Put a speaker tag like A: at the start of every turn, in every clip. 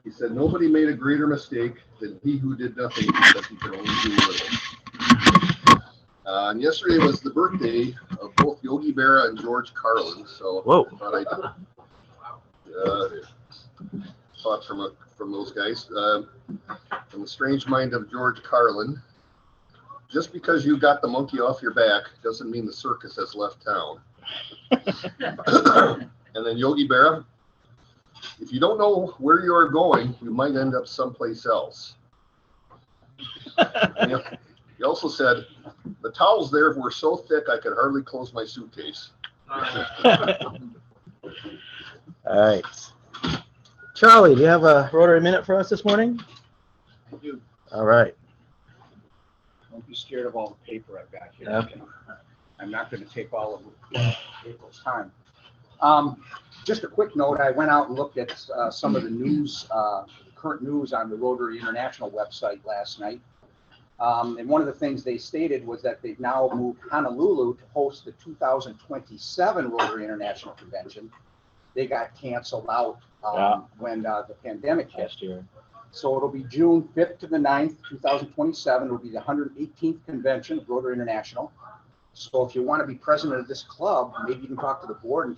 A: He said, nobody made a greater mistake than he who did nothing because he could only do little. And yesterday was the birthday of both Yogi Berra and George Carlin. So I thought I'd thought from those guys. From the strange mind of George Carlin. Just because you got the monkey off your back doesn't mean the circus has left town. And then Yogi Berra. If you don't know where you are going, you might end up someplace else. He also said, the towels there were so thick I could hardly close my suitcase.
B: All right. Charlie, do you have a Rotary Minute for us this morning?
C: I do.
B: All right.
C: Don't be scared of all the paper I've got here.
B: Okay.
C: I'm not going to take all of April's time. Just a quick note, I went out and looked at some of the news, current news on the Rotary International website last night. And one of the things they stated was that they've now moved Honolulu to host the 2027 Rotary International Convention. They got canceled out when the pandemic hit.
B: Last year.
C: So it'll be June 5th to the 9th, 2027. It'll be the 118th convention of Rotary International. So if you want to be president of this club, maybe you can talk to the board and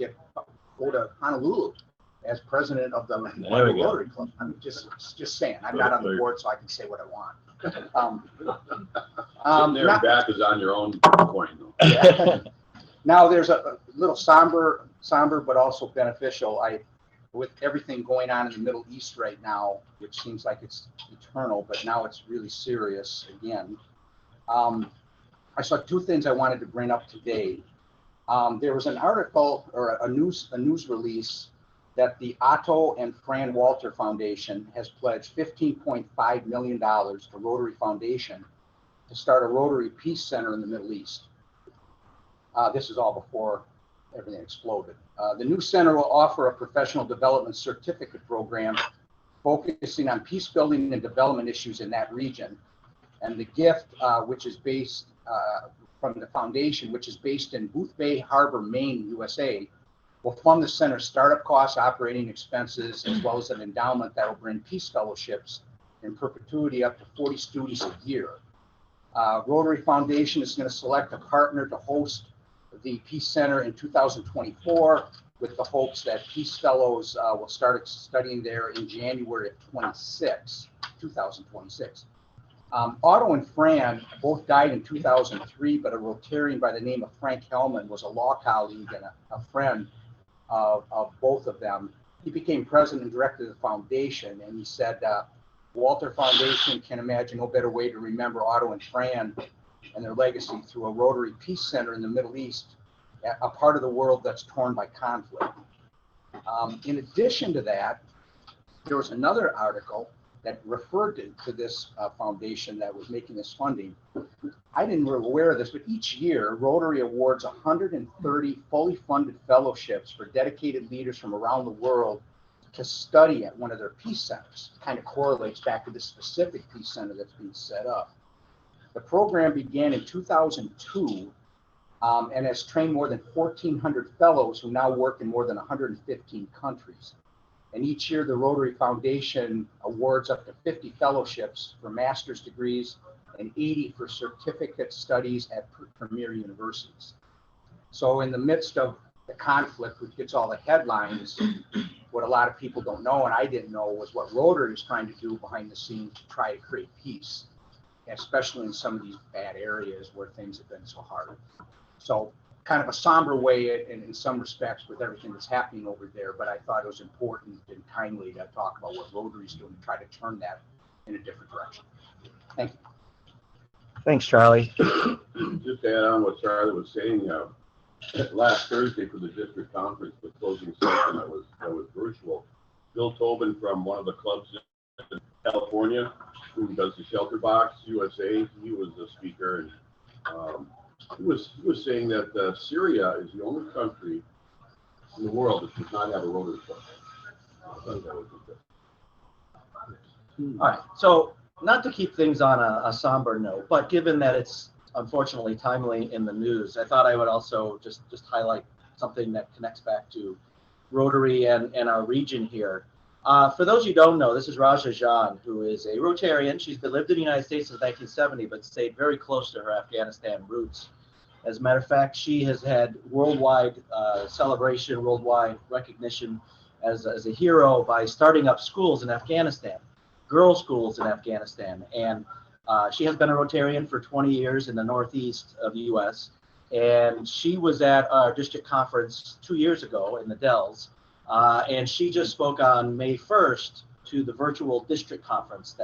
C: go to Honolulu as president of the Rotary Club. I'm just saying. I'm not on the board, so I can say what I want.
D: Sitting there back is on your own coin, though.
C: Yeah. Now there's a little somber, but also beneficial. With everything going on in the Middle East right now, which seems like it's eternal, but now it's really serious again. I saw two things I wanted to bring up today. There was an article or a news release that the Otto and Fran Walter Foundation has pledged $15.5 million to Rotary Foundation to start a Rotary Peace Center in the Middle East. This is all before everything exploded. The new center will offer a professional development certificate program focusing on peace building and development issues in that region. And the gift, which is based from the foundation, which is based in Booth Bay Harbor, Maine, USA, will fund the center's startup costs, operating expenses, as well as an endowment that will bring peace fellowships in perpetuity up to 40 students a year. Rotary Foundation is going to select a partner to host the Peace Center in 2024 with the hopes that Peace Fellows will start studying there in January of 2026. Otto and Fran both died in 2003, but a Rotarian by the name of Frank Hellman was a law colleague and a friend of both of them. He became president and director of the foundation, and he said, Walter Foundation can imagine no better way to remember Otto and Fran and their legacy through a Rotary Peace Center in the Middle East, a part of the world that's torn by conflict. In addition to that, there was another article that referred to this foundation that was making this funding. I didn't really aware of this, but each year Rotary awards 130 fully funded fellowships for dedicated leaders from around the world to study at one of their peace centers. It kind of correlates back to the specific peace center that's being set up. The program began in 2002 and has trained more than 1,400 fellows who now work in more than 115 countries. And each year, the Rotary Foundation awards up to 50 fellowships for master's degrees and 80 for certificate studies at premier universities. So in the midst of the conflict, which gets all the headlines, what a lot of people don't know, and I didn't know, was what Rotary is trying to do behind the scenes to try to create peace, especially in some of these bad areas where things have been so hard. So kind of a somber way in some respects with everything that's happening over there, but I thought it was important and timely to talk about what Rotary's doing to try to turn that in a different direction. Thank you.
B: Thanks, Charlie.
D: Just to add on what Charlie was saying, last Thursday for the district conference, the closing session that was virtual, Bill Tobin from one of the clubs in California, who does the Shelter Box USA, he was the speaker, and he was saying that Syria is the only country in the world that does not have a Rotary Club.
E: All right, so not to keep things on a somber note, but given that it's unfortunately timely in the news, I thought I would also just highlight something that connects back to Rotary and our region here. For those you don't know, this is Raja Jan, who is a Rotarian. She's lived in the United States since 1970, but stayed very close to her Afghanistan roots. As a matter of fact, she has had worldwide celebration, worldwide recognition as a hero by starting up schools in Afghanistan, girls' schools in Afghanistan. And she has been a Rotarian for 20 years in the northeast of the U.S. And she was at our district conference 2 years ago in the Dells. And she just spoke on May 1st to the virtual district conference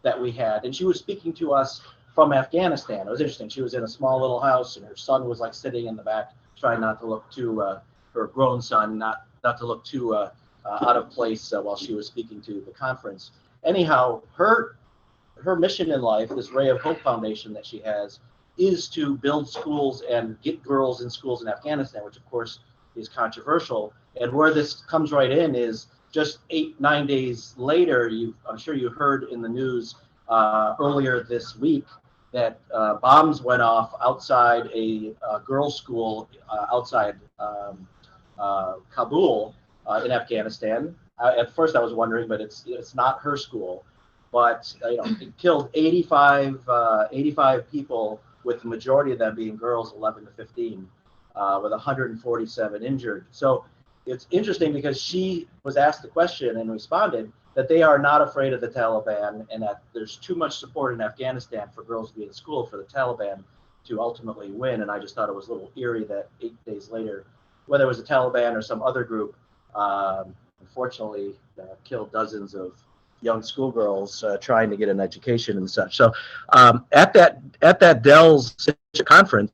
E: that we had. And she was speaking to us from Afghanistan. It was interesting. She was in a small little house, and her son was like sitting in the back, trying not to look too, her grown son, not to look too out of place while she was speaking to the conference. Anyhow, her mission in life, this Ray of Hope Foundation that she has, is to build schools and get girls in schools in Afghanistan, which of course is controversial. And where this comes right in is just 8-9 days later, I'm sure you heard in the news earlier this week that bombs went off outside a girls' school outside Kabul in Afghanistan. At first I was wondering, but it's not her school. But it killed 85 people, with the majority of them being girls 11 to 15, with 147 injured. So it's interesting because she was asked the question and responded that they are not afraid of the Taliban, and that there's too much support in Afghanistan for girls to be in school for the Taliban to ultimately win. And I just thought it was a little eerie that 8 days later, whether it was the Taliban or some other group, unfortunately killed dozens of young schoolgirls trying to get an education and such. So at that Dell's conference,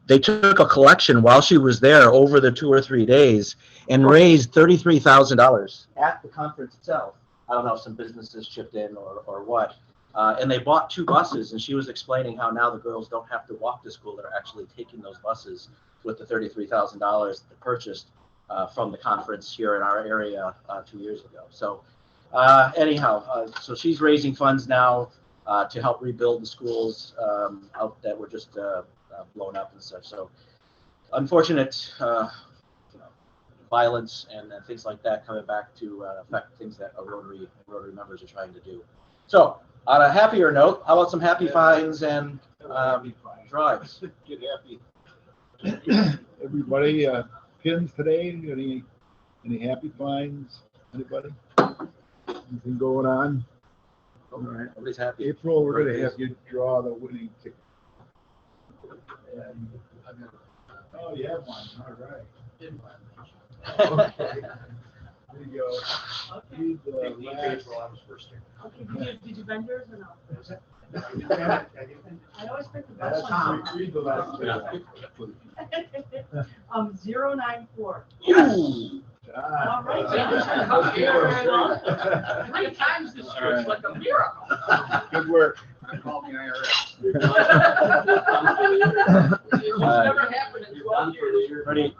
E: they took a collection while she was there over the 2 or 3 days and raised $33,000 at the conference itself. I don't know if some businesses chipped in or what. And they bought 2 buses, and she was explaining how now the girls don't have to walk to school. They're actually taking those buses with the $33,000 they purchased from the conference here in our area 2 years ago. So anyhow, so she's raising funds now to help rebuild the schools out that were just blown up and such. So unfortunate violence and things like that coming back to affect things that Rotary members are trying to do. So on a happier note, how about some happy finds and drives?
F: Get happy. Everybody, pins today? Any happy finds? Anybody? Anything going on? All right.
E: Everybody's happy.
F: April, we're going to have you draw the winning ticket. And, oh, you have one. All right. Okay. There you go. Read the last.
G: Okay, did you bend yours or no? I always pick the
F: That's
G: best one.
F: read the last.
G: 094.
F: Ah.
G: All right.
F: Yeah.
G: 3 times this year, it's like a miracle.
F: Good work.
A: Call me IRS.
G: It's never happened in 12 years.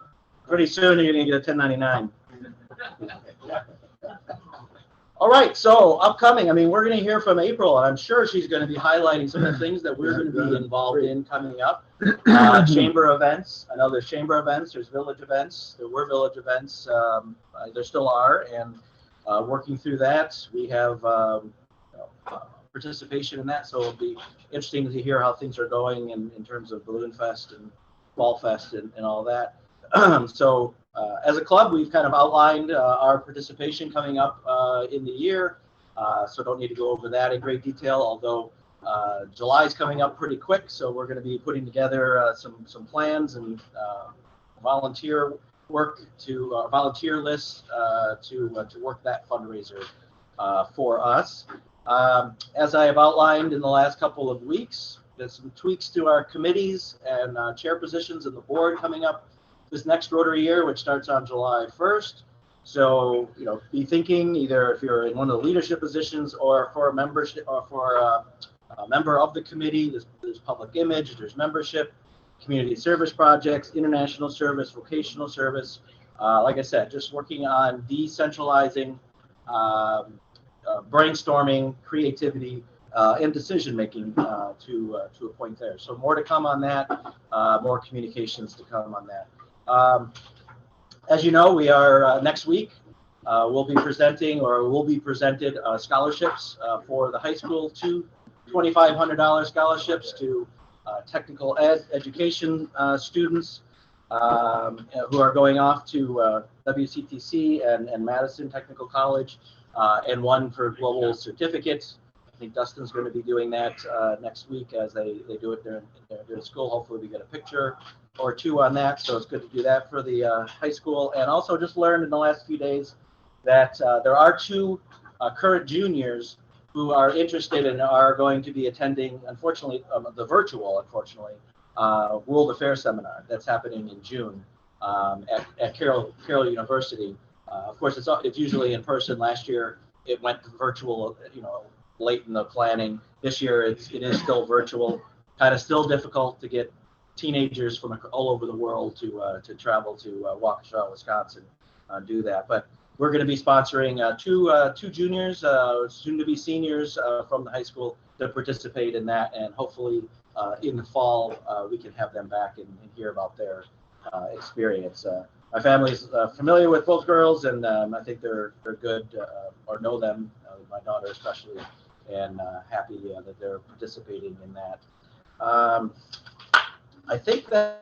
E: Pretty soon you're going to get a 1099. All right, so upcoming, I mean, we're going to hear from April, and I'm sure she's going to be highlighting some of the things that we're going to be involved in coming up. Chamber events. I know there's chamber events, there's village events. There were village events. There still are, and working through that, we have participation in that, so it'll be interesting to hear how things are going in terms of Balloon Fest and Fall Fest and all that. So as a club, we've kind of outlined our participation coming up in the year, so don't need to go over that in great detail, although July is coming up pretty quick, so we're going to be putting together some plans and volunteer work to volunteer lists to work that fundraiser for us. As I have outlined in the last couple of weeks, there's some tweaks to our committees and chair positions in the board coming up this next Rotary year, which starts on July 1st. So, be thinking either if you're in one of the leadership positions or for a membership or for a member of the committee, there's public image, there's membership, community service projects, international service, vocational service. Like I said, just working on decentralizing, brainstorming, creativity, and decision-making to a point there. So more to come on that, more communications to come on that. As you know, we are next week will be presenting or will be presented scholarships for the high school, two $2,500 scholarships to technical education students who are going off to WCTC and Madison Technical College, and one for global certificates. I think Dustin's going to be doing that next week as they do it during school. Hopefully we get a picture or two on that, so it's good to do that for the high school. And also just learned in the last few days that there are two current juniors who are interested and are going to be attending, unfortunately, the virtual, World Affairs Seminar that's happening in June at Carroll University. Of course, it's usually in person. Last year it went virtual, late in the planning. This year it is still virtual. Kind of still difficult to get teenagers from all over the world to travel to Waukesha, Wisconsin, do that. But we're going to be sponsoring two juniors, soon to be seniors from the high school to participate in that, and hopefully in the fall we can have them back and hear about their experience. My family's familiar with both girls, and I think they're good, or know them, my daughter especially, and happy that they're participating in that. I think that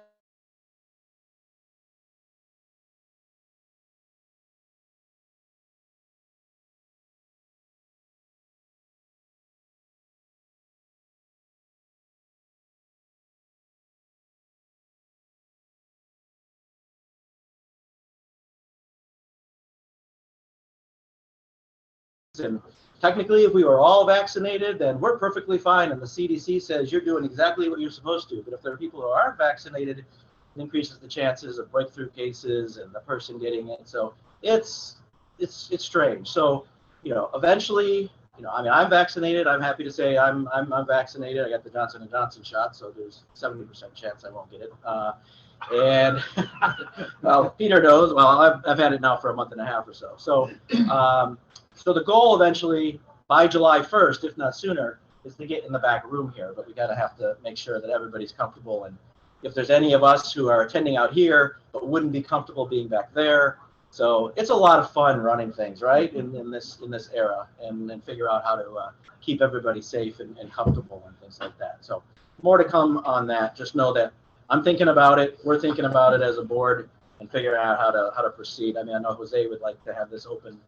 E: and technically, if we were all vaccinated, then we're perfectly fine. And the CDC says you're doing exactly what you're supposed to. But if there are people who aren't vaccinated, it increases the chances of breakthrough cases and the person getting it. So it's strange. So eventually, I'm vaccinated. I'm happy to say I'm vaccinated. I got the Johnson & Johnson shot, so there's 70% chance I won't get it. And well, Peter knows. Well, I've had it now for a month and a half or so. So the goal eventually by July 1st, if not sooner, is to get in the back room here. But we have to make sure that everybody's comfortable. And if there's any of us who are attending out here but wouldn't be comfortable being back there, so it's a lot of fun running things, right, in this era, and figure out how to keep everybody safe and comfortable and things like that. So more to come on that. Just know that I'm thinking about it. We're thinking about it as a board, and figure out how to proceed. I mean, I know Jose would like to have this open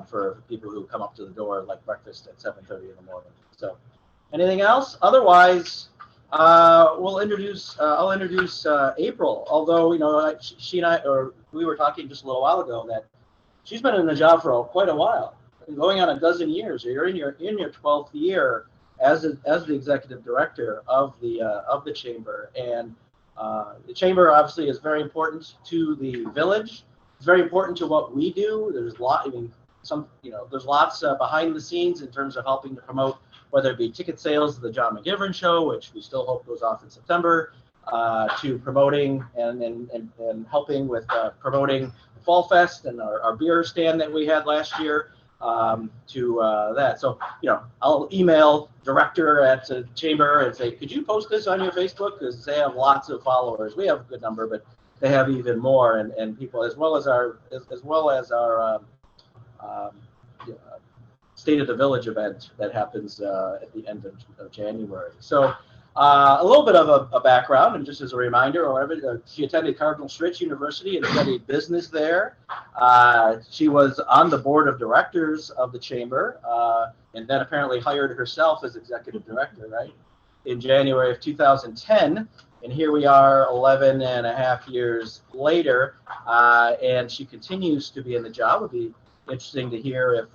E: for people who come up to the door, like breakfast at 7:30 in the morning. So, anything else? Otherwise, I'll introduce April. Although she and we were talking just a little while ago that she's been in the job for quite a while, going on a dozen years. You're in your 12th year as the executive director of the chamber, and the chamber obviously is very important to the village. It's very important to what we do. There's there's lots behind the scenes in terms of helping to promote, whether it be ticket sales to the John McGivern show, which we still hope goes off in September, to promoting and helping with promoting Fall Fest and our beer stand that we had last year, to that. So, I'll email director at the chamber and say, could you post this on your Facebook? Because they have lots of followers. We have a good number, but they have even more, and people, as well as our State of the Village event that happens at the end of January. So a little bit of a background, and just as a reminder, she attended Cardinal Stritch University and studied business there. She was on the board of directors of the chamber, and then apparently hired herself as executive director, right, in January of 2010. And here we are 11 and a half years later, and she continues to be in the job. It would be interesting to hear if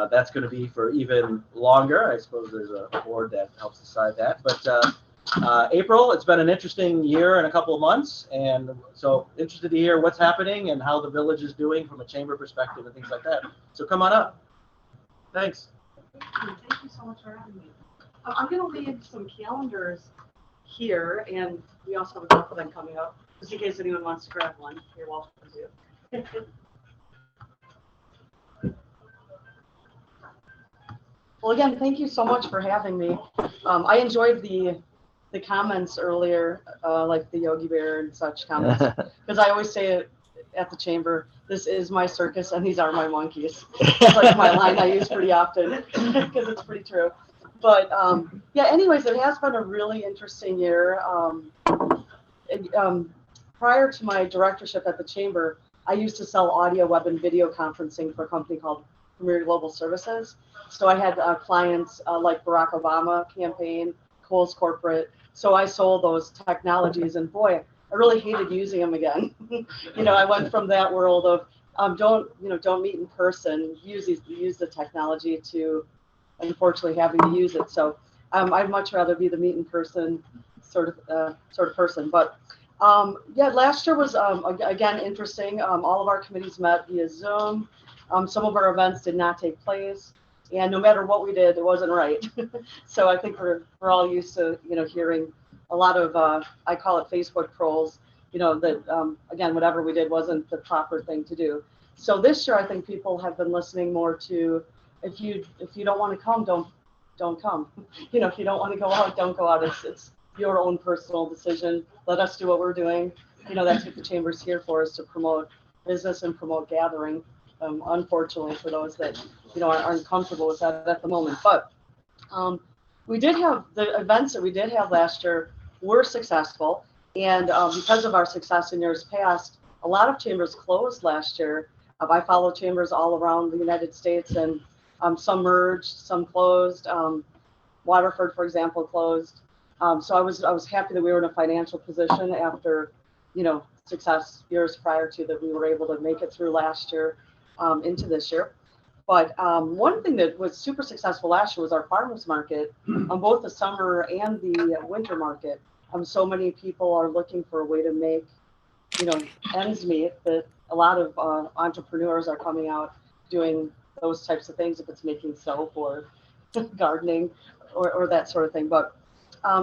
E: that's going to be for even longer. I suppose there's a board that helps decide that. But April, it's been an interesting year and a couple of months, and so interested to hear what's happening and how the village is doing from a chamber perspective and things like that. So come on up. Thanks.
H: Thank you so much for having me. I'm going to leave some calendars here, and we also have a couple of them coming up, just in case anyone wants to grab one. You're welcome to. Well, again, thank you so much for having me. I enjoyed the comments earlier, like the Yogi Bear and such comments, because I always say at the chamber, this is my circus and these are my monkeys. It's like my line I use pretty often because it's pretty true. But yeah, anyways, it has been a really interesting year. Prior to my directorship at the chamber, I used to sell audio, web, and video conferencing for a company called Premier Global Services. So I had clients like Barack Obama campaign, Kohl's Corporate. So I sold those technologies, and boy, I really hated using them again. I went from that world of don't meet in person, use the technology, to unfortunately having to use it. So I'd much rather be the meet in person sort of person. But yeah, last year was again interesting. All of our committees met via Zoom. Some of our events did not take place, and no matter what we did, it wasn't right. So I think we're all used to hearing a lot of I call it Facebook trolls. That again, whatever we did wasn't the proper thing to do. So this year, I think people have been listening more to, if you don't want to come, don't come. If you don't want to go out, don't go out. It's your own personal decision. Let us do what we're doing. That's what the chamber's here for, is to promote business and promote gathering. Unfortunately, for those that aren't comfortable with that at the moment, but we did have the events that we did have last year were successful, and because of our success in years past, a lot of chambers closed last year. I follow chambers all around the United States, and some merged, some closed. Waterford, for example, closed. So I was happy that we were in a financial position after, success years prior to that, we were able to make it through last year into this year. But one thing that was super successful last year was our farmers market, on both the summer and the winter market. So many people are looking for a way to make, ends meet, that a lot of entrepreneurs are coming out doing those types of things, if it's making soap or gardening or that sort of thing. But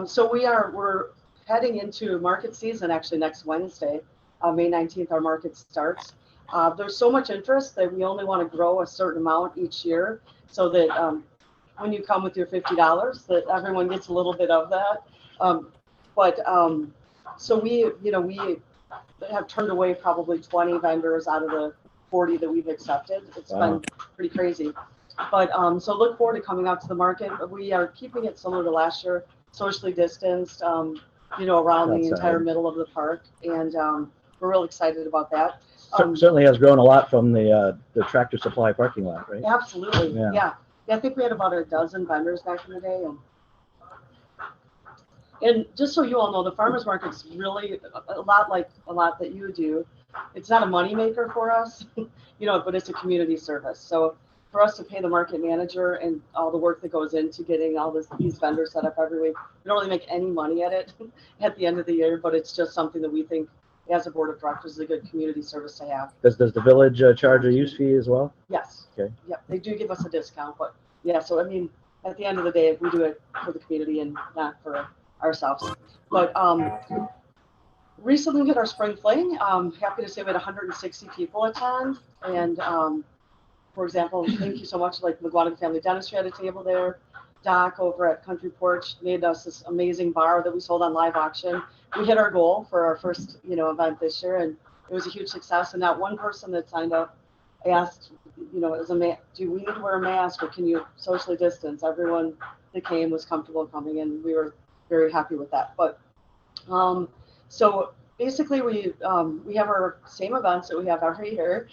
H: so we're heading into market season actually next Wednesday, May 19th, our market starts. There's so much interest that we only want to grow a certain amount each year, so that when you come with your $50, that everyone gets a little bit of that. So we have turned away probably 20 vendors out of the 40 that we've accepted. It's been pretty crazy. But so look forward to coming out to the market. We are keeping it similar to last year, socially distanced, around the entire middle of the park, and we're real excited about that.
B: Certainly has grown a lot from the Tractor Supply parking lot, right?
H: Absolutely,
B: Yeah.
H: yeah. I think we had about a dozen vendors back in the day, and just so you all know, the farmers market's really a lot like a lot that you do. It's not a moneymaker for us, but it's a community service. So for us to pay the market manager and all the work that goes into getting all these vendors set up every week, we don't really make any money at it at the end of the year, but it's just something that we think as a board of directors is a good community service to have.
B: Does the village charge a use fee as well?
H: Yes.
B: Okay.
H: Yep, they do give us a discount, but yeah, so I mean, at the end of the day, we do it for the community and not for ourselves. But recently we had our spring fling. Happy to say we had 160 people attend, and for example, thank you so much, like McGuanago Family Dentistry had a table there. Doc over at Country Porch made us this amazing bar that we sold on live auction. We hit our goal for our first, event this year, and it was a huge success. And that one person that signed up asked, as a man, do we need to wear a mask or can you socially distance? Everyone that came was comfortable coming, and we were very happy with that. But so basically, we have our same events that we have every year.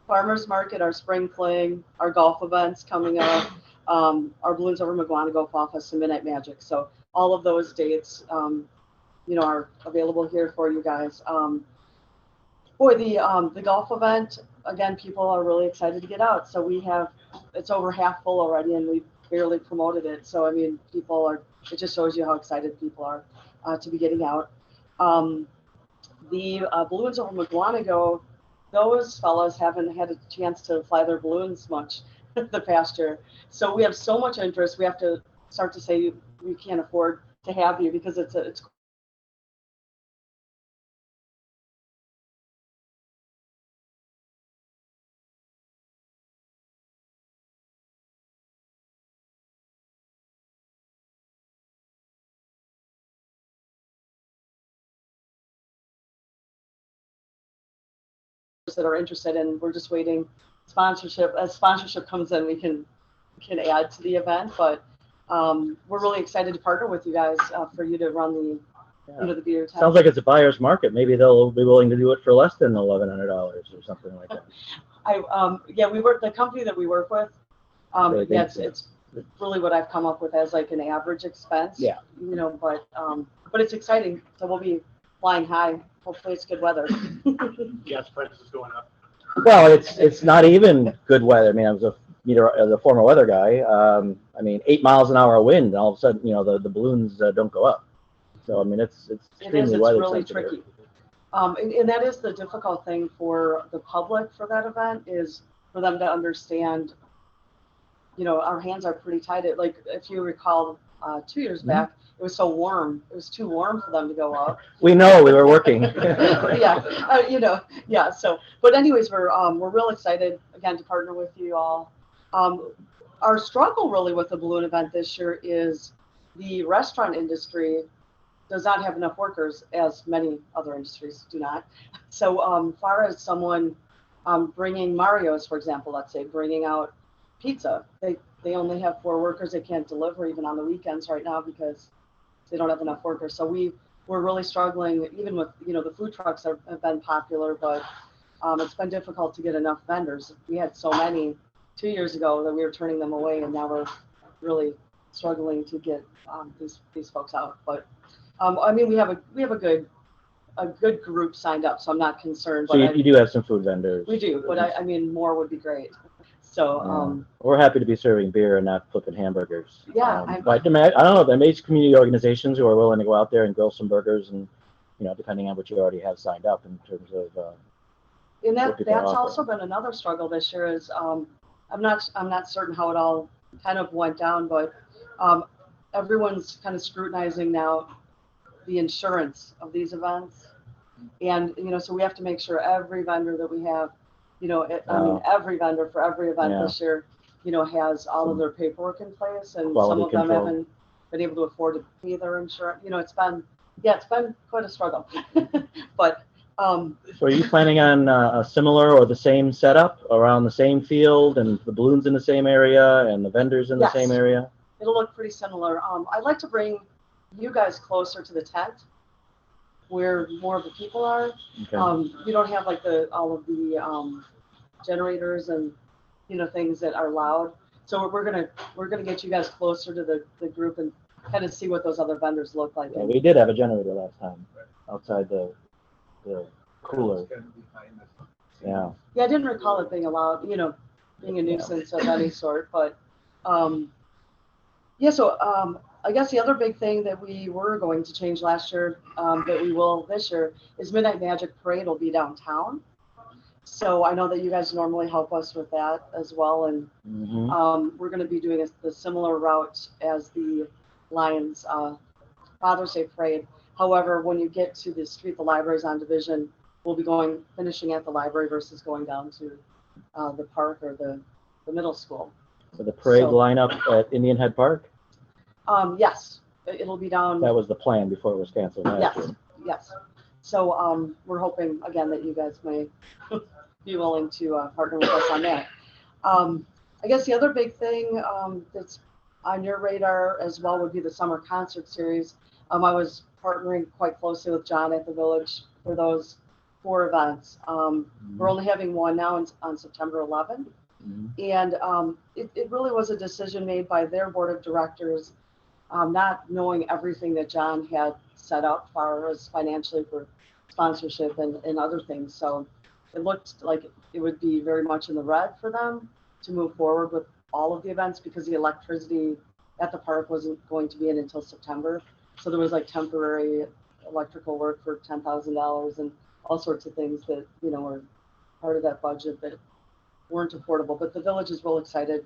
H: Farmers market, our spring fling, our golf events coming up, our Balloons Over McGuanago Fall Fest, and Midnight Magic. So all of those dates, are available here for you guys. The golf event, again, people are really excited to get out. So it's over half full already, and we've barely promoted it. So I mean, it just shows you how excited people are to be getting out. The Balloons Over McGuanago, those fellas haven't had a chance to fly their balloons much the past year. So we have so much interest. We have to start to say we can't afford to have you because it's others that are interested, and we're just waiting sponsorship. As sponsorship comes in, we can add to the event, but we're really excited to partner with you guys for you to run the the beer tent.
B: Sounds like it's a buyer's market. Maybe they'll be willing to do it for less than $1,100 or something like that.
H: We work, the company that we work with. It's really what I've come up with as like an average expense.
B: Yeah.
H: But it's exciting. So we'll be flying high. Hopefully it's good weather.
F: Gas prices going up.
B: Well, it's not even good weather. I mean, I was a former weather guy. 8 miles an hour wind, and all of a sudden, the balloons don't go up. So I mean, it's extremely weather
H: really
B: sensitive.
H: tricky. And that is the difficult thing for the public for that event, is for them to understand, our hands are pretty tied. Like, if you recall, 2 years back, it was so warm. It was too warm for them to go up.
B: We know, we were working.
H: So, but anyways, we're real excited again to partner with you all. Our struggle really with the balloon event this year is the restaurant industry does not have enough workers, as many other industries do not. So far as someone bringing Mario's, for example, let's say, bringing out pizza, they only have 4 workers. They can't deliver even on the weekends right now because they don't have enough workers. So we're really struggling, even with, the food trucks have been popular, but it's been difficult to get enough vendors. We had so many 2 years ago that we were turning them away, and now we're really struggling to get these folks out. But we have a good group signed up, so I'm not concerned.
B: So you do have some food vendors.
H: We do, but more would be great. So
B: we're happy to be serving beer and not flipping hamburgers.
H: Yeah,
B: but I don't know. There may be community organizations who are willing to go out there and grill some burgers, and depending on what you already have signed up in terms of.
H: And that's also been another struggle this year. Is I'm not certain how it all kind of went down, but everyone's kind of scrutinizing now the insurance of these events, and so we have to make sure every vendor that we have, every vendor for every event this year, has all of their paperwork in place, and some of them haven't been able to afford to pay their insurance. It's been quite a struggle. But
B: so are you planning on a similar or the same setup around the same field, and the balloons in the same area and the vendors in the same area?
H: It'll look pretty similar. I'd like to bring you guys closer to the tent where more of the people are.
B: Okay.
H: You don't have like all of the generators and things that are loud. So we're gonna get you guys closer to the group and kind of see what those other vendors look like.
B: Yeah, we did have a generator last time outside the cooler. Yeah.
H: Yeah, I didn't recall it being allowed, being a nuisance of any sort, but so I guess the other big thing that we were going to change last year, that we will this year, is Midnight Magic Parade will be downtown. So I know that you guys normally help us with that as well, and we're going to be doing the similar route as the Lions Father's Day Parade. However, when you get to the street, the library's on Division, we'll be finishing at the library versus going down to the park or the middle school.
B: So the parade lineup at Indian Head Park?
H: Yes, it'll be down.
B: That was the plan before it was canceled last year.
H: Yes. So we're hoping again that you guys may be willing to partner with us on that. I guess the other big thing that's on your radar as well would be the summer concert series. I was partnering quite closely with John at the Village for those 4 events. We're only having one now on September 11th. And it really was a decision made by their board of directors, not knowing everything that John had set up far as financially for sponsorship and other things. So it looked like it would be very much in the red for them to move forward with all of the events, because the electricity at the park wasn't going to be in until September. So there was like temporary electrical work for $10,000 and all sorts of things that, were part of that budget that weren't affordable. But the Village is real excited.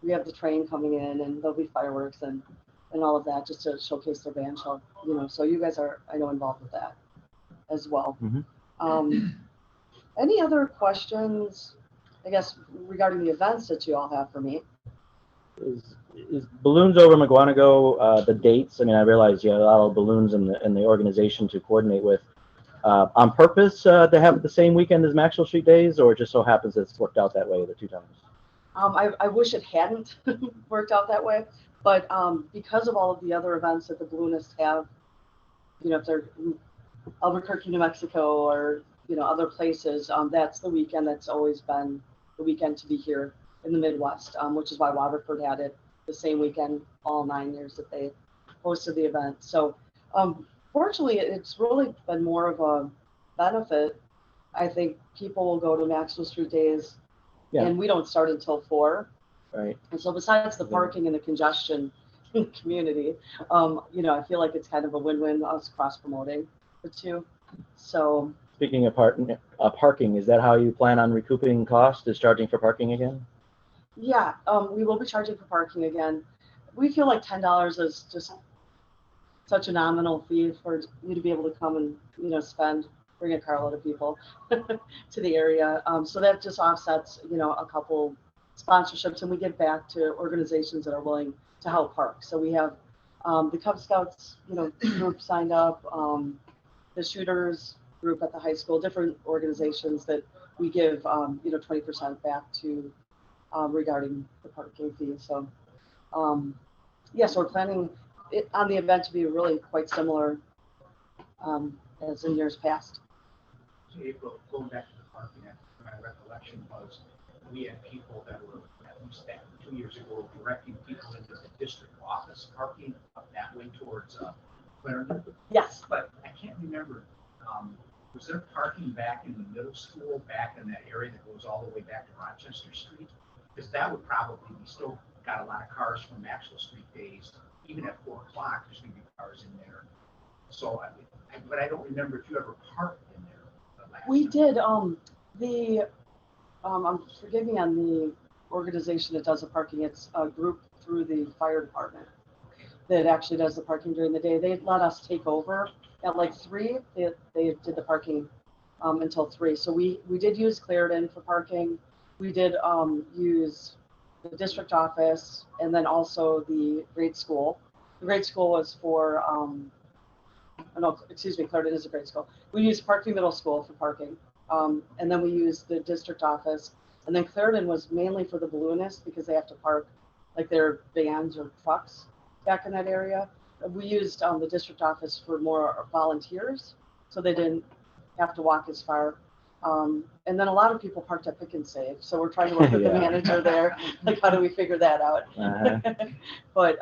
H: We have the train coming in, and there'll be fireworks and all of that, just to showcase their band show. So you guys are, I know, involved with that as well. Any other questions, I guess, regarding the events that you all have for me?
B: Is Balloons Over Mugwanago the dates? I mean, I realize you have a lot of balloons in the organization to coordinate with. on purpose to have it the same weekend as Maxwell Street Days, or it just so happens it's worked out that way the 2 times?
H: I wish it hadn't worked out that way, but because of all of the other events that the balloonists have, if they're in Albuquerque, New Mexico, or other places, that's the weekend that's always been the weekend to be here in the Midwest, which is why Waterford had it the same weekend all 9 years that they hosted the event. So fortunately, it's really been more of a benefit. I think people will go to Maxwell Street Days, and we don't start until 4.
B: Right.
H: And so besides the parking and the congestion in the community, I feel like it's kind of a win-win, us cross-promoting the two. So
B: Speaking of parking, is that how you plan on recouping costs, is charging for parking again?
H: yeah, we will be charging for parking again. We feel like $10 is just such a nominal fee for you to be able to come and bring a carload of people to the area. So that just offsets a couple sponsorships, and we give back to organizations that are willing to help park. So we have the Cub Scouts group signed up, the Shooters group at the high school, different organizations that we give 20% back to regarding the parking fee. So so we're planning on the event to be really quite similar as in years past.
C: So April, going back to the parking, my recollection was we had people that were, at least 2 years ago, directing people into the district office parking up that way towards Clarendon.
H: Yes.
C: But I can't remember, was there parking back in the middle school, back in that area that goes all the way back to Rochester Street? Because that would probably, we still got a lot of cars from Maxwell Street Days. Even at 4 o'clock, there's going to be cars in there. So, but I don't remember if you ever parked in there.
H: We did. Forgive me on the organization that does the parking. It's a group through the fire department that actually does the parking during the day. They let us take over at like 3. They did the parking until 3. So we did use Clarendon for parking. We did use the district office, and then also the grade school. The grade school was for, Clarendon is a grade school. We used Parkview Middle School for parking, and then we used the district office. And then Clarendon was mainly for the balloonists because they have to park like their vans or trucks back in that area. We used the district office for more volunteers, so they didn't have to walk as far. And then a lot of people parked at Pick and Save, so we're trying to work with the manager there. Like, how do we figure that out? But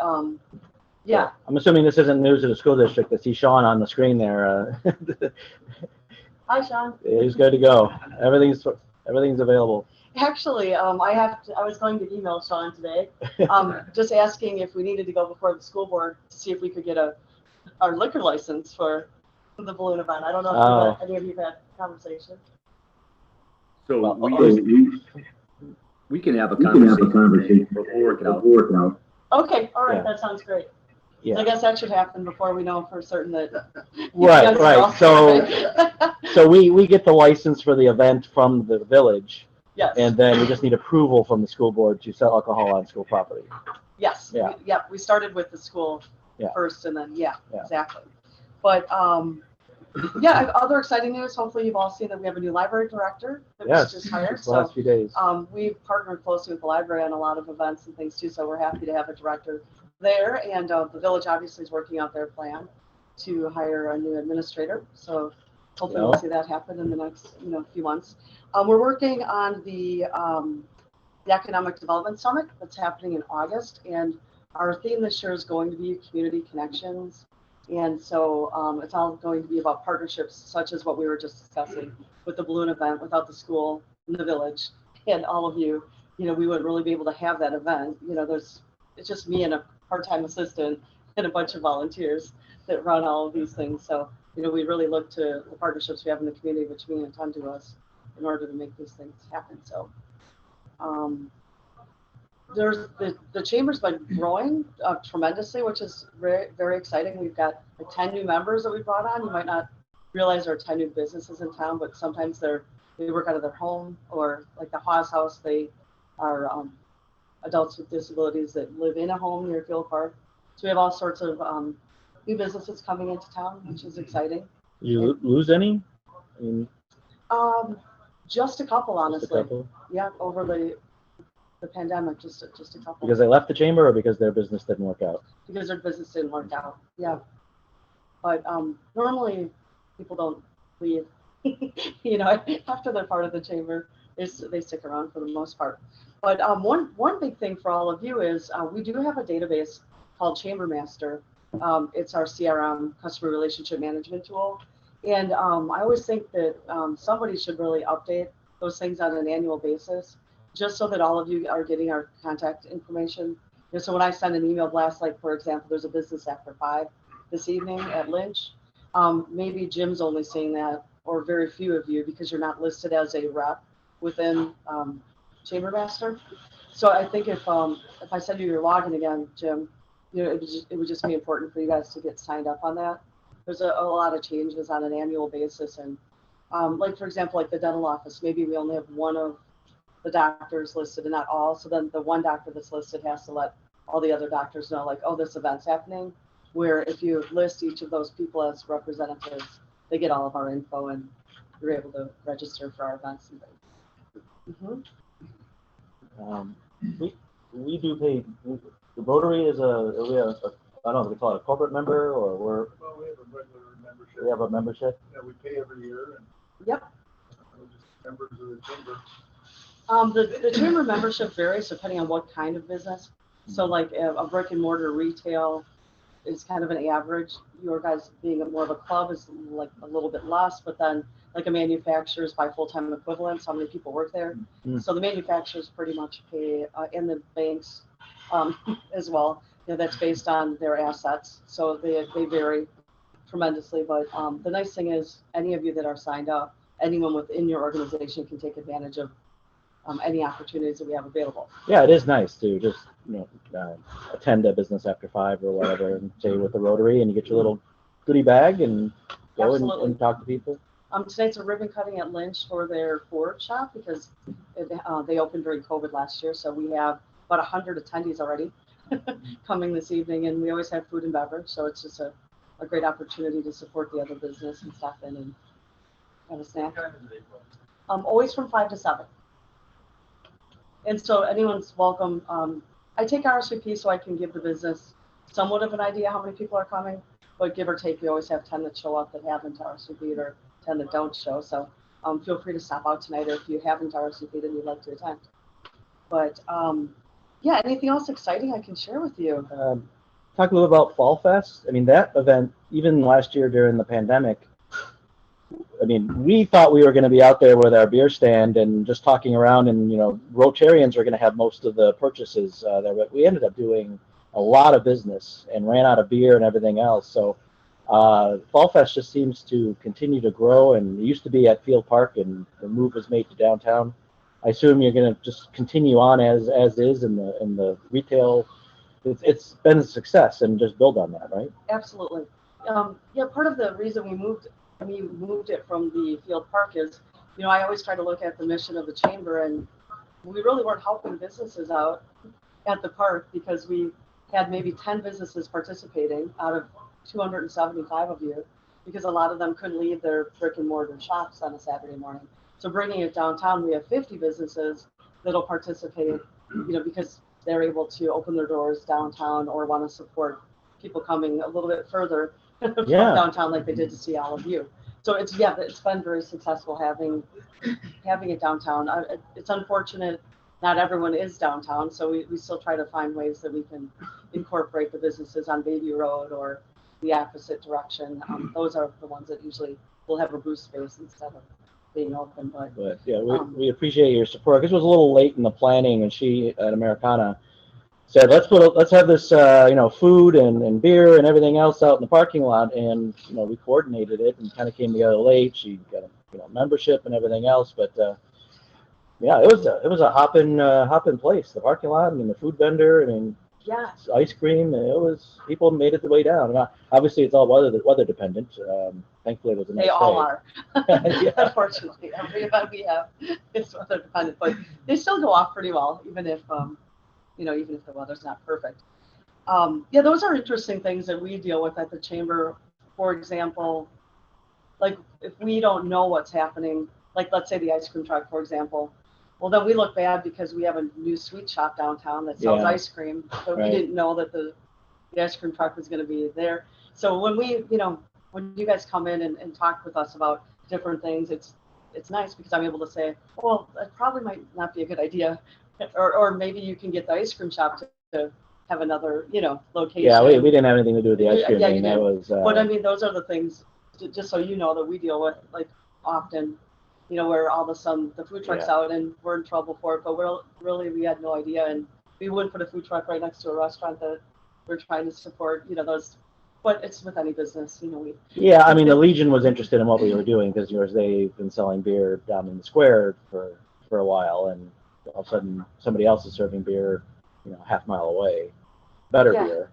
H: yeah.
B: I'm assuming this isn't news to the school district. I see Sean on the screen there.
H: Hi, Sean.
B: He's good to go. Everything's available.
H: Actually, I was going to email Sean today, just asking if we needed to go before the school board to see if we could get our liquor license for the balloon event. I don't know if any of you have had conversation.
I: So
B: Well,
I: we can have a conversation, but we'll work it out.
H: Okay, all right,
B: Yeah.
H: that sounds great.
B: Yeah.
H: I guess that should happen before we know for certain that.
B: Right. So we get the license for the event from the village,
H: Yes.
B: and then we just need approval from the school board to sell alcohol on school property.
H: Yes.
B: Yeah.
H: We started with the school first, and then
B: Yeah.
H: exactly. But other exciting news. Hopefully, you've all seen that we have a new library director that was just hired.
B: The last few days.
H: We've partnered closely with the library on a lot of events and things too. So we're happy to have a director there, and the village obviously is working out their plan to hire a new administrator. So hopefully we'll see that happen in the next few months. We're working on the Economic Development Summit that's happening in August, and our theme this year is going to be community connections. And so it's all going to be about partnerships such as what we were just discussing with the balloon event. Without the school and the village and all of you, we wouldn't really be able to have that event. It's just me and a part-time assistant and a bunch of volunteers that run all of these things. So, we really look to the partnerships we have in the community, which mean a ton to us in order to make these things happen. So there's the chamber's been growing tremendously, which is very, very exciting. We've got like 10 new members that we brought on. You might not realize there are 10 new businesses in town, but sometimes they work out of their home, or like the Haas House, they are adults with disabilities that live in a home near Field Park. So we have all sorts of new businesses coming into town, which is exciting.
B: You lose any I mean,
H: Just a couple,
B: just a
H: honestly.
B: couple?
H: Yeah, over the pandemic, just a couple.
B: Because they left the chamber or because their business didn't work out?
H: Because their business didn't work out. Yeah. But normally people don't leave. You know, after they're part of the chamber, they stick around for the most part. But one big thing for all of you is we do have a database called Chamber Master. It's our CRM, customer relationship management tool. And I always think that somebody should really update those things on an annual basis, just so that all of you are getting our contact information. You know, so when I send an email blast, like for example, there's a business after 5 this evening at Lynch, maybe Jim's only seeing that, or very few of you, because you're not listed as a rep within Chamber Master. So I think if I send you your login again, Jim, you know, it would just be important for you guys to get signed up on that. There's a lot of changes on an annual basis, and like for example, like the dental office, maybe we only have one of the doctors listed and not all. So then the one doctor that's listed has to let all the other doctors know, like, oh, this event's happening. Where if you list each of those people as representatives, they get all of our info and you're able to register for our events and things.
B: We do pay. The Rotary is I don't know if we call it a corporate member or
F: Well, we have a regular membership.
B: we have a membership.
F: Yeah, we pay every year and.
H: Yep.
F: We're just members of the chamber.
H: The chamber membership varies depending on what kind of business. So like a brick and mortar retail is kind of an average. Your guys being more of a club is like a little bit less, but then like a manufacturer's by full-time equivalents, how many people work there. So the manufacturers pretty much pay, and the banks as well. You know, that's based on their assets. So they vary tremendously. But the nice thing is any of you that are signed up, anyone within your organization can take advantage of any opportunities that we have available.
B: Yeah, it is nice to just attend a business after 5 or whatever, and say with the Rotary, and you get your little goodie bag and go and talk to people.
H: Tonight's a ribbon cutting at Lynch for their Ford shop because they opened during COVID last year. So we have about 100 attendees already coming this evening, and we always have food and beverage. So it's just a great opportunity to support the other business and stop in and have a snack. Always from 5 to 7. And so anyone's welcome. I take RSVP so I can give the business somewhat of an idea how many people are coming, but give or take, we always have 10 that show up that haven't RSVP'd or 10 that don't show. So feel free to stop out tonight, or if you haven't RSVP'd and you'd like to attend. But yeah, anything else exciting I can share with you?
B: Talk a little about Fall Fest. I mean, that event, even last year during the pandemic, I mean, we thought we were going to be out there with our beer stand and just talking around, and Rotarians were going to have most of the purchases there, but we ended up doing a lot of business and ran out of beer and everything else. So Fall Fest just seems to continue to grow, and it used to be at Field Park, and the move was made to downtown. I assume you're going to just continue on as is in the retail. It's been a success, and just build on that, right?
H: Absolutely. Yeah, part of the reason we moved it from the Field Park is, I always try to look at the mission of the chamber, and we really weren't helping businesses out at the park because we had maybe 10 businesses participating out of 275 of you, because a lot of them couldn't leave their brick and mortar shops on a Saturday morning. So bringing it downtown, we have 50 businesses that'll participate, because they're able to open their doors downtown or want to support people coming a little bit further from downtown, like they did to see all of you. So it's been very successful having it downtown. It's unfortunate not everyone is downtown, so we still try to find ways that we can incorporate the businesses on Baby Road or the opposite direction. Those are the ones that usually will have a booth space instead of being open. But
B: yeah, we appreciate your support, because it was a little late in the planning, and she at Americana said, let's have this food and beer and everything else out in the parking lot, and we coordinated it and kind of came together late. She got a membership and everything else, but yeah, it was a hopping place. The parking lot, the food vendor, ice cream. People made it the way down. And obviously, it's all weather dependent. Thankfully, it was a nice day.
H: They all are.
B: Yeah.
H: Unfortunately, every event we have is weather dependent, but they still go off pretty well, even if the weather's not perfect. Those are interesting things that we deal with at the chamber. For example, like, if we don't know what's happening, like, let's say the ice cream truck, for example, well, then we look bad because we have a new sweet shop downtown that sells
B: Yeah.
H: ice cream, but
B: Right.
H: we didn't know that the ice cream truck was gonna be there. So when when you guys come in and talk with us about different things, it's nice because I'm able to say, well, that probably might not be a good idea. Or maybe you can get the ice cream shop to have another, location.
B: Yeah, we didn't have anything to do with the ice cream
H: Yeah, you
B: thing. That
H: did.
B: was,
H: But I mean, those are the things, just so you know, that we deal with, like, often, where all of a sudden the food truck's
B: Yeah.
H: out and we're in trouble for it, but we had no idea, and we wouldn't put a food truck right next to a restaurant that we're trying to support, those, but it's with any business,
B: yeah, I mean, the Legion was interested in what we were doing because they've been selling beer down in the square for a while, and all of a sudden somebody else is serving beer, half mile away. Better
H: Yeah.
B: beer.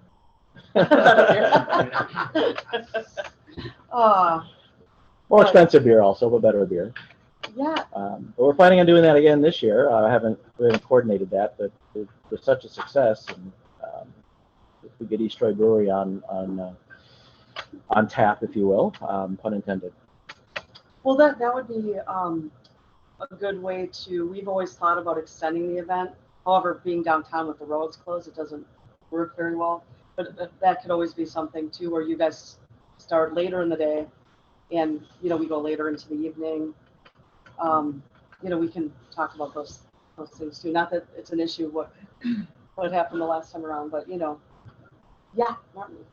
H: Oh,
B: More
H: But-
B: expensive beer also, but better beer.
H: yeah,
B: But we're planning on doing that again this year. We haven't coordinated that, but it was such a success. And if we get East Troy Brewery on tap, if you will, pun intended.
H: well, that would be a good way to. We've always thought about extending the event. However, being downtown with the roads closed, it doesn't work very well. But that could always be something too, where you guys start later in the day, and we go later into the evening. We can talk about those things too. Not that it's an issue what happened the last time around, but yeah, Martin.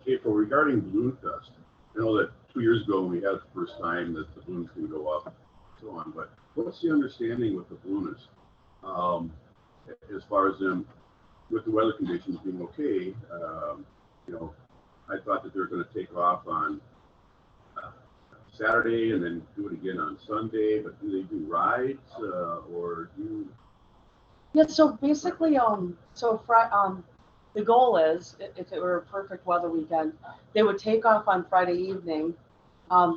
D: April, regarding Balloon Fest, I know that 2 years ago when we had the first time that the balloons can go up and so on, but what's the understanding with the balloonists? As far as them, with the weather conditions being okay, I thought that they were going to take off on Saturday and then do it again on Sunday, but do they do rides or do?
H: Yeah, so basically, the goal is, if it were a perfect weather weekend, they would take off on Friday evening.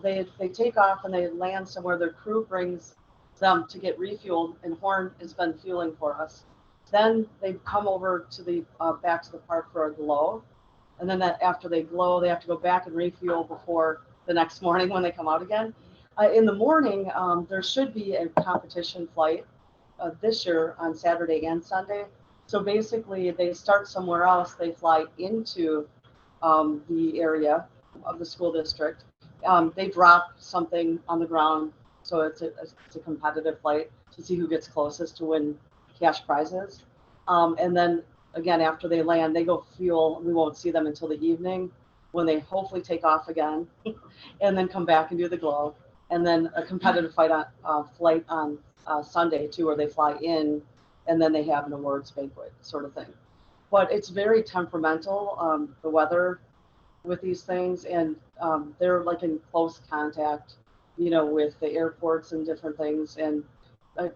H: They take off and they land somewhere. Their crew brings them to get refueled, and Horn has been fueling for us. Then they come over to the back to the park for a glow, and then after they glow, they have to go back and refuel before the next morning when they come out again. In the morning, there should be a competition flight this year on Saturday and Sunday. So basically, they start somewhere else. They fly into the area of the school district. They drop something on the ground, so it's a competitive flight to see who gets closest to win cash prizes. And then again, after they land, they go fuel. We won't see them until the evening when they hopefully take off again, and then come back and do the glow. And then a competitive flight on Sunday too, where they fly in, and then they have an awards banquet sort of thing. But it's very temperamental, the weather with these things, and they're like in close contact, with the airports and different things, and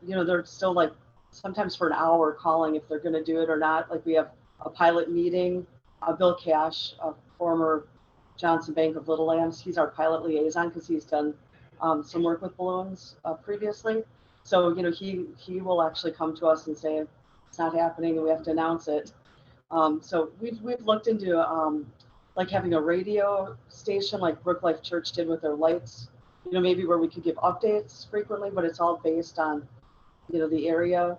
H: they're still like sometimes for an hour calling if they're going to do it or not. Like we have a pilot meeting. Bill Cash, a former Johnson Bank of Little Lambs, he's our pilot liaison because he's done some work with balloons previously. So he will actually come to us and say it's not happening and we have to announce it. So we've looked into like having a radio station like Brook Life Church did with their lights, maybe where we could give updates frequently, but it's all based on the area,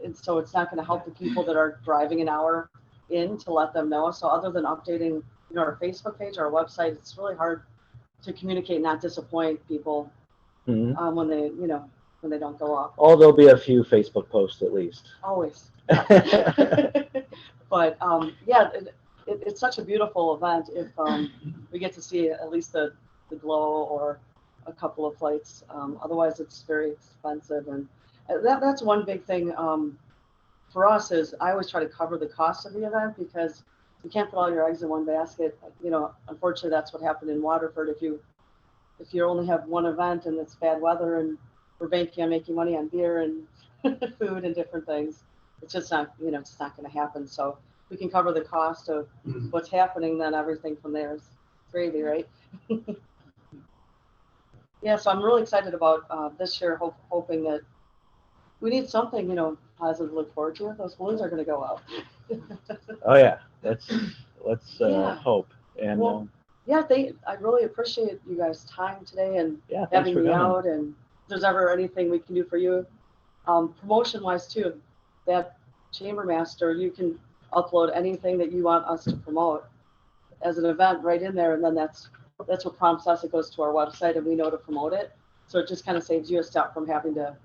H: and so it's not going to help the people that are driving an hour in to let them know. So other than updating our Facebook page, our website, it's really hard to communicate, not disappoint people
B: Mm-hmm.
H: when they don't go off.
B: Oh, there'll be a few Facebook posts at least.
H: Always. But yeah, it's such a beautiful event if we get to see at least the glow or a couple of flights. Otherwise, it's very expensive, and that's one big thing for us is I always try to cover the cost of the event because you can't put all your eggs in one basket. Unfortunately, that's what happened in Waterford. If you only have one event and it's bad weather and we're banking on making money on beer and food and different things, it's just not, it's not going to happen. So we can cover the cost of what's happening, then everything from there is gravy, right? Yeah, so I'm really excited about this year, hoping that we need something, positive to look forward to. Those balloons are going to go up.
B: Oh yeah, let's
H: Yeah.
B: hope. And
H: Well, yeah, I really appreciate you guys' time today and
B: Yeah, thanks
H: having
B: for
H: me
B: coming.
H: out, and if there's ever anything we can do for you, promotion wise too, that chamber master, you can upload anything that you want us to promote as an event right in there, and then that's what prompts us. It goes to our website and we know to promote it. So it just kind of saves you a step from having to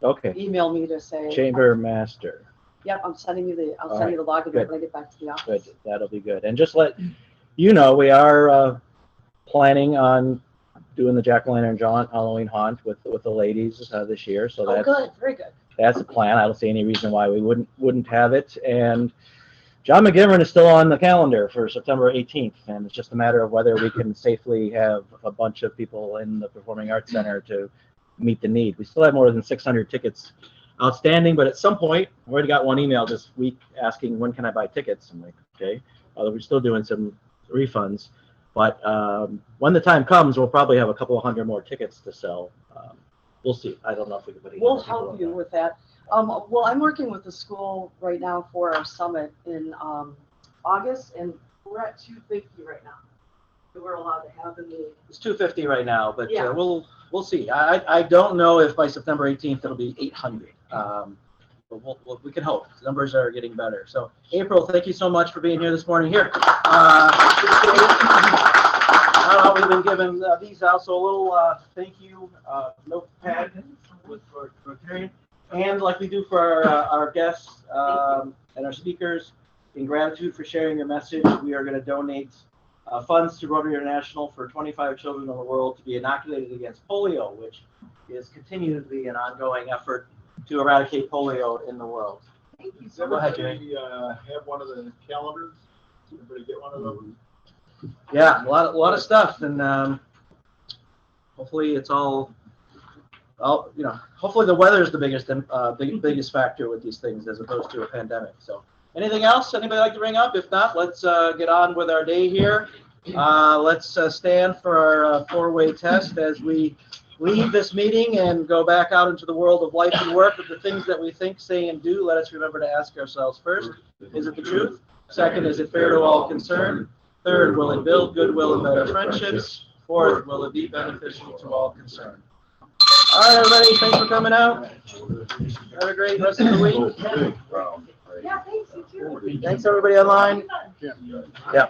B: Okay,
H: email me to say,
B: chamber master.
H: yep, I'll send you the
B: All
H: login
B: good.
H: when I get back to the office.
B: Good, that'll be good. And just let you know, we are planning on doing the Jack-o'-lantern Halloween haunt with the ladies this year. So
H: Oh,
B: that's
H: good, very good.
B: that's the plan. I don't see any reason why we wouldn't have it. And John McGivern is still on the calendar for September 18th, and it's just a matter of whether we can safely have a bunch of people in the Performing Arts Center to meet the need. We still have more than 600 tickets outstanding, but at some point, I already got one email this week asking, when can I buy tickets? I'm like, okay. We're still doing some refunds, but when the time comes, we'll probably have a couple of hundred more tickets to sell. We'll see. I don't know if we can put any
H: We'll
B: more people
H: help
B: on
H: you
B: that.
H: with that. Well, I'm working with the school right now for our summit in August, and we're at 250 right now. So we're allowed to have in the.
E: It's 250 right now, but
H: Yeah.
E: we'll see. I don't know if by September 18th it'll be 800. But we can hope. The numbers are getting better. So April, thank you so much for being here this morning. Here, we've been given these out, so a little thank you notepad for Rotarian, and like we do for our guests and our speakers, in gratitude for sharing your message, we are going to donate funds to Rotary International for 25 children in the world to be inoculated against polio, which is continuing to be an ongoing effort to eradicate polio in the world.
H: Thank you
F: Does
H: so much.
F: everybody have one of the calendars? Does everybody get one of those?
E: Yeah, a lot of stuff, and hopefully it's all hopefully the weather is the biggest factor with these things as opposed to a pandemic. So anything else anybody like to bring up? If not, let's get on with our day here. Let's stand for our four-way test as we leave this meeting and go back out into the world of life and work. Of the things that we think, say, and do, let us remember to ask ourselves first, is it the truth? Second, is it fair to all concerned? Third, will it build goodwill and better friendships? Fourth, will it be beneficial to all concerned? All right, everybody, thanks for coming out. Have a great rest of the week.
H: Yeah, thanks, you too.
E: Thanks, everybody online.
B: Yeah.